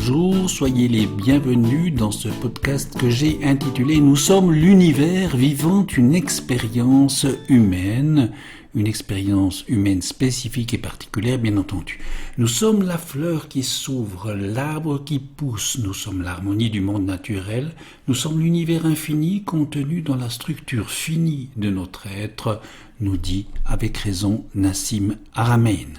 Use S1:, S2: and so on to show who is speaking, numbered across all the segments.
S1: bonjour, soyez les bienvenus dans ce podcast que j'ai intitulé « Nous sommes l'univers vivant une expérience humaine ». Une expérience humaine spécifique et particulière, bien entendu. Nous sommes la fleur qui s'ouvre, l'arbre qui pousse, nous sommes l'harmonie du monde naturel, nous sommes l'univers infini contenu dans la structure finie de notre être, nous dit avec raison Nassim Haramein.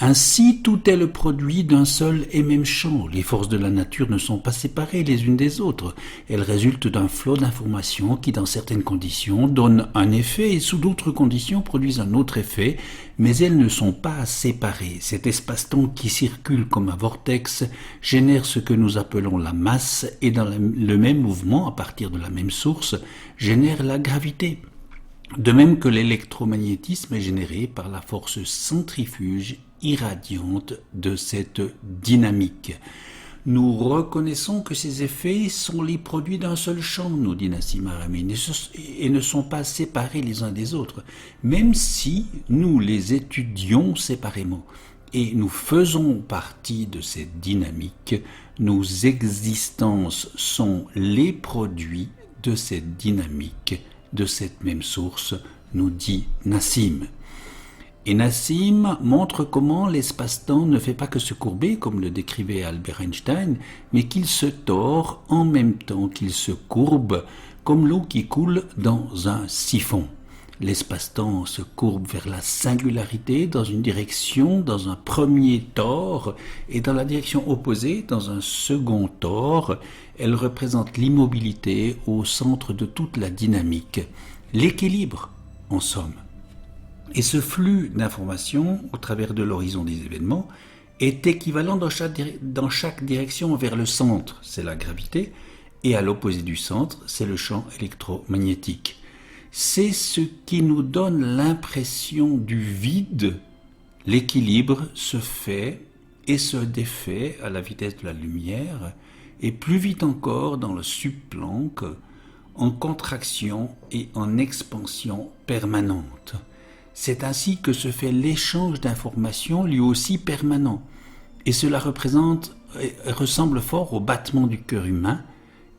S1: Ainsi, tout est le produit d'un seul et même champ. Les forces de la nature ne sont pas séparées les unes des autres. Elles résultent d'un flot d'informations qui, dans certaines conditions, donnent un effet et sous d'autres conditions produisent un autre effet, mais elles ne sont pas séparées. Cet espace-temps qui circule comme un vortex génère ce que nous appelons la masse et dans le même mouvement, à partir de la même source, génère la gravité. De même que l'électromagnétisme est généré par la force centrifuge irradiante de cette dynamique. Nous reconnaissons que ces effets sont les produits d'un seul champ, nous dit Nassim Haramein, et ne sont pas séparés les uns des autres, même si nous les étudions séparément. Et nous faisons partie de cette dynamique, nos existences sont les produits de cette dynamique, de cette même source, nous dit Nassim. Et Nassim montre comment l'espace-temps ne fait pas que se courber, comme le décrivait Albert Einstein, mais qu'il se tord en même temps qu'il se courbe, comme l'eau qui coule dans un siphon. L'espace-temps se courbe vers la singularité dans une direction, dans un premier tord, et dans la direction opposée, dans un second tord. Elle représente l'immobilité au centre de toute la dynamique, l'équilibre en somme. Et ce flux d'informations au travers de l'horizon des événements est équivalent dans chaque direction vers le centre, c'est la gravité, et à l'opposé du centre, c'est le champ électromagnétique. C'est ce qui nous donne l'impression du vide. L'équilibre se fait et se défait à la vitesse de la lumière, et plus vite encore dans le subplanque, en contraction et en expansion permanente. C'est ainsi que se fait l'échange d'informations, lui aussi permanent. Et cela ressemble fort au battement du cœur humain.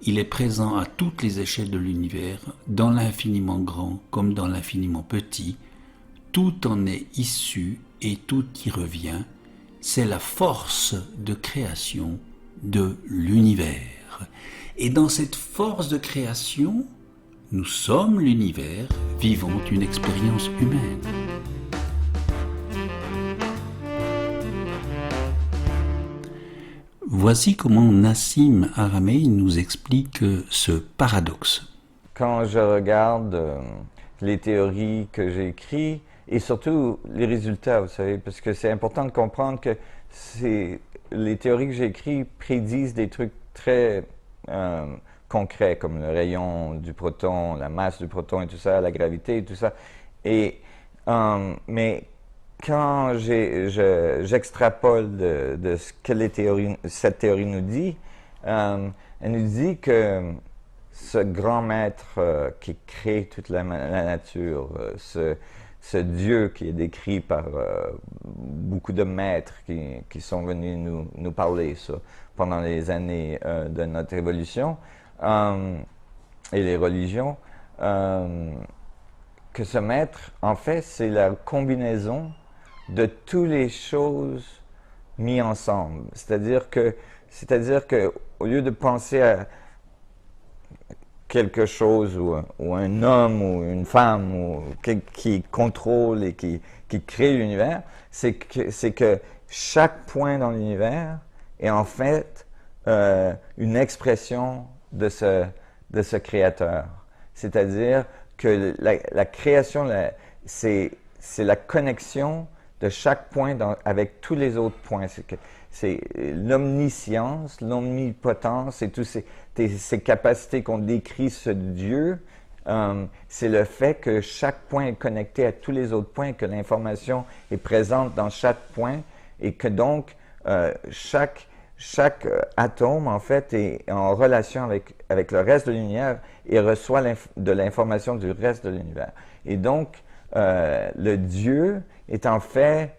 S1: Il est présent à toutes les échelles de l'univers, dans l'infiniment grand comme dans l'infiniment petit. Tout en est issu et tout y revient. C'est la force de création de l'univers. Et dans cette force de création, nous sommes l'univers vivant une expérience humaine. Voici comment Nassim Haramein nous explique ce paradoxe.
S2: Quand je regarde les théories que j'ai écrites et surtout les résultats, vous savez, parce que c'est important de comprendre que les théories que j'ai écrites prédisent des trucs très concrets, comme le rayon du proton, la masse du proton et tout ça, la gravité et tout ça. Mais quand j'extrapole de ce que cette théorie nous dit, elle nous dit que ce grand maître qui crée toute la nature, ce Dieu qui est décrit par beaucoup de maîtres qui sont venus nous parler ça, pendant les années de notre évolution, et les religions, que ce maître, en fait, c'est la combinaison de toutes les choses mises ensemble. C'est-à-dire que au lieu de penser à quelque chose ou un homme ou une femme qui contrôle et qui crée l'univers, c'est que chaque point dans l'univers est en fait une expression de ce créateur. C'est-à-dire que la création, c'est la connexion de chaque point avec tous les autres points. C'est l'omniscience, l'omnipotence et toutes ces capacités qu'on décrit ce Dieu. C'est le fait que chaque point est connecté à tous les autres points, que l'information est présente dans chaque point et que donc chaque atome, en fait, est en relation avec le reste de l'univers et reçoit de l'information du reste de l'univers. Et donc, le Dieu est en fait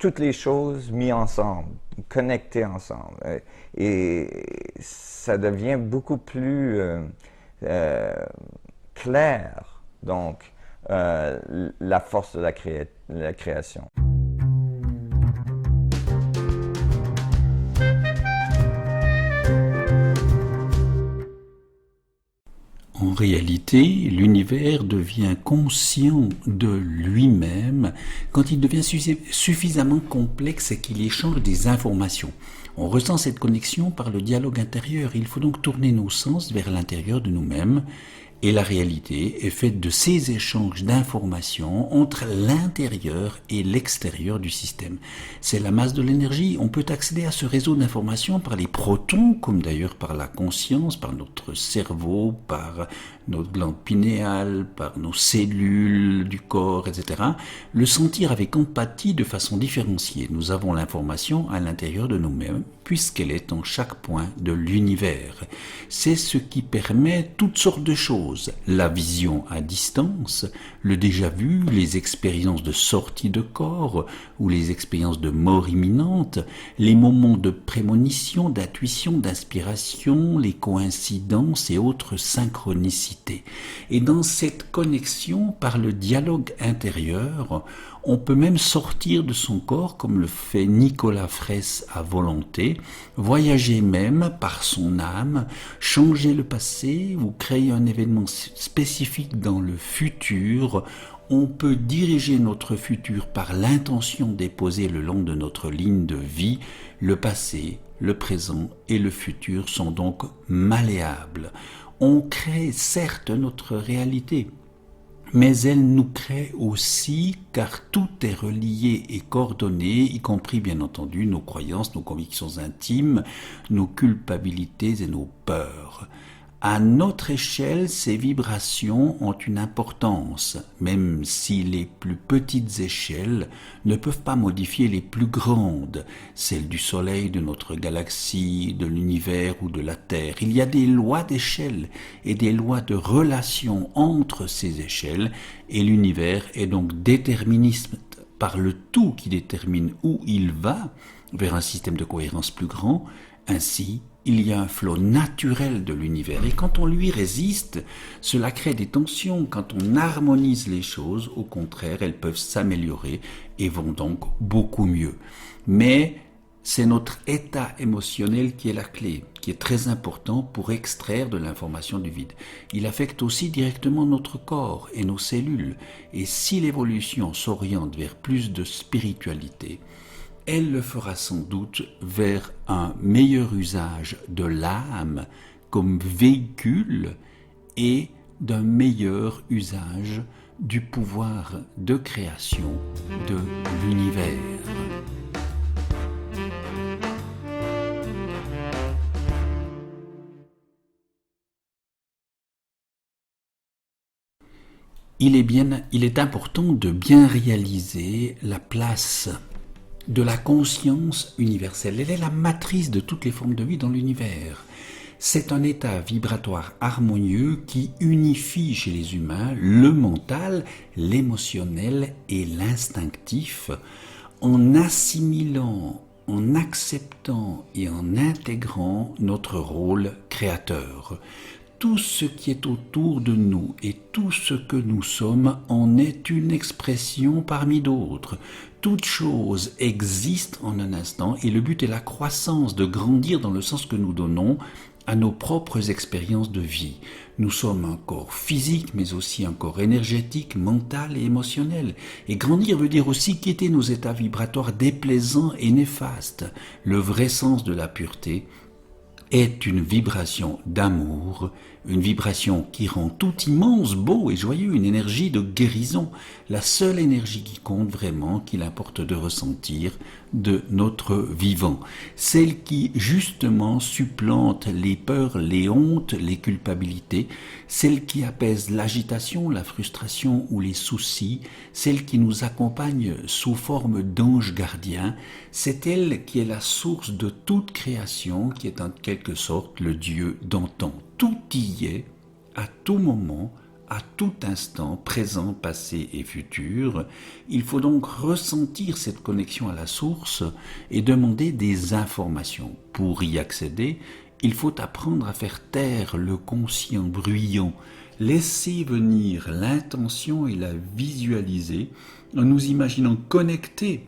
S2: toutes les choses mises ensemble, connectées ensemble. Et ça devient beaucoup plus clair, donc, la force de la création.
S1: En réalité, l'univers devient conscient de lui-même quand il devient suffisamment complexe et qu'il échange des informations. On ressent cette connexion par le dialogue intérieur. Il faut donc tourner nos sens vers l'intérieur de nous-mêmes. Et la réalité est faite de ces échanges d'informations entre l'intérieur et l'extérieur du système. C'est la masse de l'énergie. On peut accéder à ce réseau d'informations par les protons, comme d'ailleurs par la conscience, par notre cerveau, par notre glande pinéale, par nos cellules du corps, etc. Le sentir avec empathie de façon différenciée. Nous avons l'information à l'intérieur de nous-mêmes, puisqu'elle est en chaque point de l'univers. C'est ce qui permet toutes sortes de choses. La vision à distance, le déjà-vu, les expériences de sortie de corps ou les expériences de mort imminente, les moments de prémonition, d'intuition, d'inspiration, les coïncidences et autres synchronicités. Et dans cette connexion, par le dialogue intérieur, on peut même sortir de son corps, comme le fait Nicolas Fraisse à volonté, voyager même par son âme, changer le passé ou créer un événement spécifique dans le futur. On peut diriger notre futur par l'intention déposée le long de notre ligne de vie. Le passé, le présent et le futur sont donc malléables. On crée certes notre réalité, mais elle nous crée aussi car tout est relié et coordonné, y compris bien entendu nos croyances, nos convictions intimes, nos culpabilités et nos peurs. À notre échelle, ces vibrations ont une importance, même si les plus petites échelles ne peuvent pas modifier les plus grandes, celles du Soleil, de notre galaxie, de l'univers ou de la Terre. Il y a des lois d'échelle et des lois de relation entre ces échelles, et l'univers est donc déterministe par le tout qui détermine où il va, vers un système de cohérence plus grand. Ainsi, il y a un flot naturel de l'univers et quand on lui résiste, cela crée des tensions. Quand on harmonise les choses, au contraire, elles peuvent s'améliorer et vont donc beaucoup mieux. Mais c'est notre état émotionnel qui est la clé, qui est très important pour extraire de l'information du vide. Il affecte aussi directement notre corps et nos cellules. Et si l'évolution s'oriente vers plus de spiritualité, elle le fera sans doute vers un meilleur usage de l'âme comme véhicule et d'un meilleur usage du pouvoir de création de l'univers. Il est important de bien réaliser la place de la conscience universelle. Elle est la matrice de toutes les formes de vie dans l'univers. C'est un état vibratoire harmonieux qui unifie chez les humains le mental, l'émotionnel et l'instinctif en assimilant, en acceptant et en intégrant notre rôle créateur. Tout ce qui est autour de nous et tout ce que nous sommes en est une expression parmi d'autres. Toute chose existe en un instant et le but est la croissance, de grandir dans le sens que nous donnons à nos propres expériences de vie. Nous sommes un corps physique, mais aussi un corps énergétique, mental et émotionnel. Et grandir veut dire aussi quitter nos états vibratoires déplaisants et néfastes. Le vrai sens de la pureté est une vibration d'amour, une vibration qui rend tout immense, beau et joyeux, une énergie de guérison, la seule énergie qui compte vraiment, qu'il importe de ressentir de notre vivant, celle qui justement supplante les peurs, les hontes, les culpabilités, celle qui apaise l'agitation, la frustration ou les soucis, celle qui nous accompagne sous forme d'ange gardien, c'est elle qui est la source de toute création, qui est en quelque sorte le Dieu d'antan. Tout y est, à tout moment, à tout instant, présent, passé et futur. Il faut donc ressentir cette connexion à la source et demander des informations. Pour y accéder, il faut apprendre à faire taire le conscient bruyant, laisser venir l'intention et la visualiser en nous imaginant connectés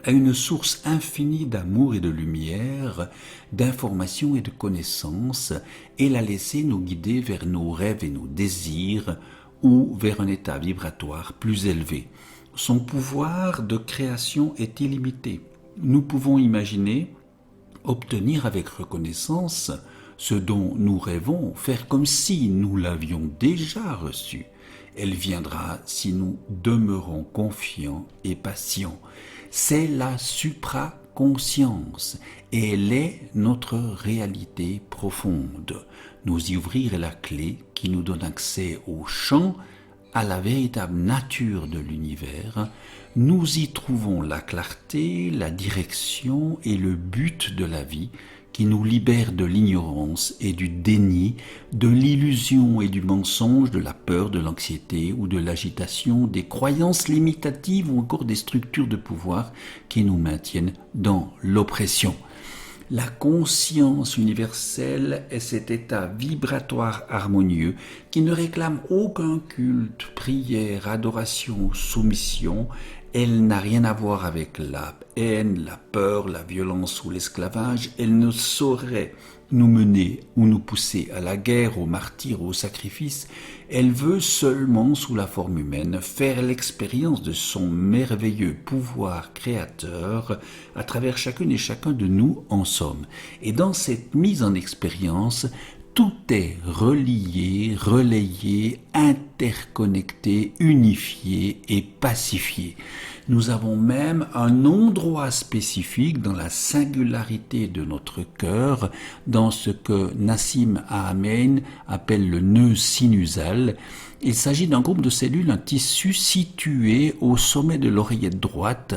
S1: à une source infinie d'amour et de lumière, d'information et de connaissances, et la laisser nous guider vers nos rêves et nos désirs, ou vers un état vibratoire plus élevé. Son pouvoir de création est illimité. Nous pouvons imaginer obtenir avec reconnaissance ce dont nous rêvons, faire comme si nous l'avions déjà reçu. Elle viendra si nous demeurons confiants et patients. C'est la supraconscience et elle est notre réalité profonde. Nous y ouvrir est la clé qui nous donne accès au champ, à la véritable nature de l'univers. Nous y trouvons la clarté, la direction et le but de la vie qui nous libère de l'ignorance et du déni, de l'illusion et du mensonge, de la peur, de l'anxiété ou de l'agitation, des croyances limitatives ou encore des structures de pouvoir qui nous maintiennent dans l'oppression. La conscience universelle est cet état vibratoire harmonieux qui ne réclame aucun culte, prière, adoration, soumission. Elle n'a rien à voir avec la haine, la peur, la violence ou l'esclavage. Elle ne saurait nous mener ou nous pousser à la guerre, au martyre ou au sacrifice. Elle veut seulement, sous la forme humaine, faire l'expérience de son merveilleux pouvoir créateur à travers chacune et chacun de nous en somme. Et dans cette mise en expérience, tout est relié, relayé, interconnecté, unifié et pacifié. Nous avons même un endroit spécifique dans la singularité de notre cœur, dans ce que Nassim Haramein appelle le nœud sinusal. Il s'agit d'un groupe de cellules, un tissu situé au sommet de l'oreillette droite,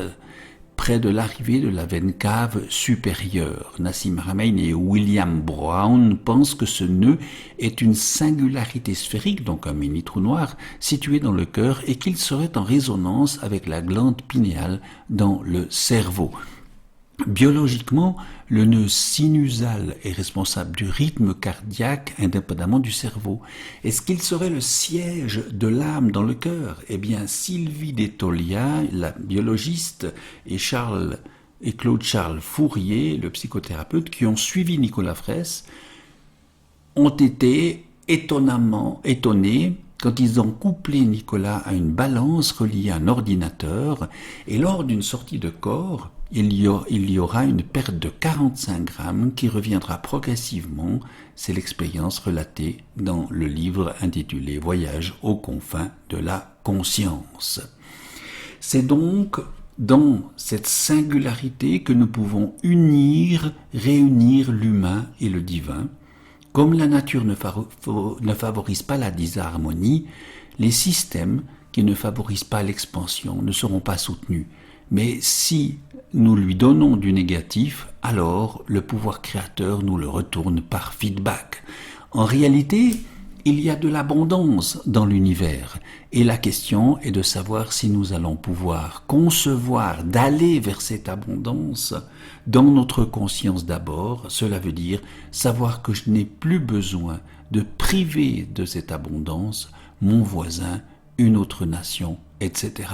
S1: près de l'arrivée de la veine cave supérieure. Nassim Haramein et William Brown pensent que ce nœud est une singularité sphérique, donc un mini-trou noir, situé dans le cœur et qu'il serait en résonance avec la glande pinéale dans le cerveau. Biologiquement, le nœud sinusal est responsable du rythme cardiaque indépendamment du cerveau. Est-ce qu'il serait le siège de l'âme dans le cœur ? Eh bien, Sylvie Detolia, la biologiste, et Claude Charles Fourier, le psychothérapeute, qui ont suivi Nicolas Fraisse, ont été étonnés quand ils ont couplé Nicolas à une balance reliée à un ordinateur, et lors d'une sortie de corps, il y aura une perte de 45 grammes qui reviendra progressivement. C'est l'expérience relatée dans le livre intitulé « Voyage aux confins de la conscience ». C'est donc dans cette singularité que nous pouvons réunir l'humain et le divin. Comme la nature ne favorise pas la disharmonie, les systèmes qui ne favorisent pas l'expansion ne seront pas soutenus. Mais si nous lui donnons du négatif, alors le pouvoir créateur nous le retourne par feedback. En réalité, il y a de l'abondance dans l'univers et la question est de savoir si nous allons pouvoir concevoir d'aller vers cette abondance dans notre conscience d'abord. Cela veut dire savoir que je n'ai plus besoin de priver de cette abondance mon voisin, une autre nation, etc.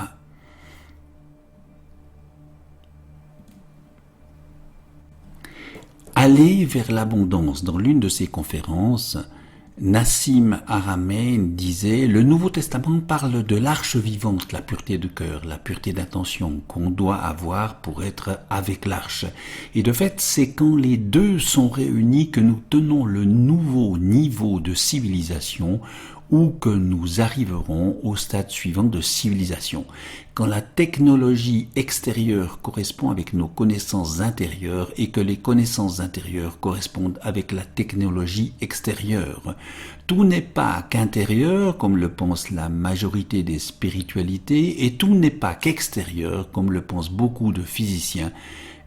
S1: Aller vers l'abondance. Dans l'une de ses conférences, Nassim Haramein disait « Le Nouveau Testament parle de l'arche vivante, la pureté de cœur, la pureté d'intention qu'on doit avoir pour être avec l'arche. Et de fait, c'est quand les deux sont réunis que nous tenons le nouveau niveau de civilisation ou que nous arriverons au stade suivant de civilisation. Quand la technologie extérieure correspond avec nos connaissances intérieures et que les connaissances intérieures correspondent avec la technologie extérieure. Tout n'est pas qu'intérieur, comme le pense la majorité des spiritualités, et tout n'est pas qu'extérieur, comme le pensent beaucoup de physiciens,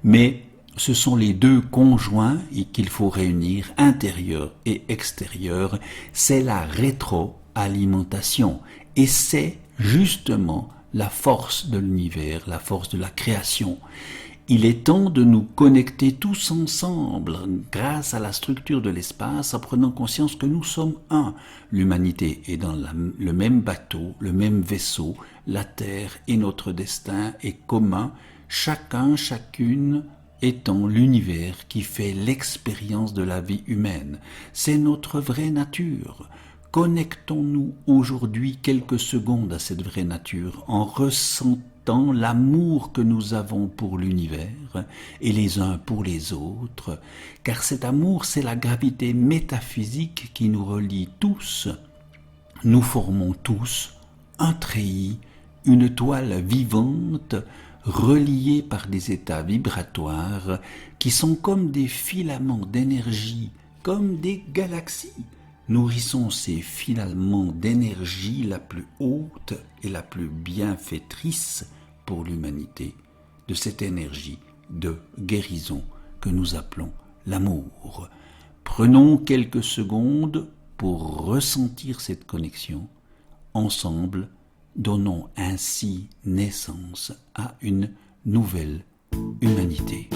S1: mais ce sont les deux conjoints et qu'il faut réunir, intérieur et extérieur. C'est la alimentation. Et c'est justement la force de l'univers, la force de la création. Il est temps de nous connecter tous ensemble grâce à la structure de l'espace en prenant conscience que nous sommes un. L'humanité est dans le même bateau, le même vaisseau, la Terre et notre destin est commun, chacun, chacune étant l'univers qui fait l'expérience de la vie humaine. C'est notre vraie nature. Connectons-nous aujourd'hui quelques secondes à cette vraie nature en ressentant l'amour que nous avons pour l'univers et les uns pour les autres, car cet amour, c'est la gravité métaphysique qui nous relie tous. Nous formons tous un treillis, une toile vivante, reliée par des états vibratoires qui sont comme des filaments d'énergie, comme des galaxies. Nourrissons ces filaments d'énergie la plus haute et la plus bienfaitrice pour l'humanité, de cette énergie de guérison que nous appelons l'amour. Prenons quelques secondes pour ressentir cette connexion. Ensemble, donnons ainsi naissance à une nouvelle humanité.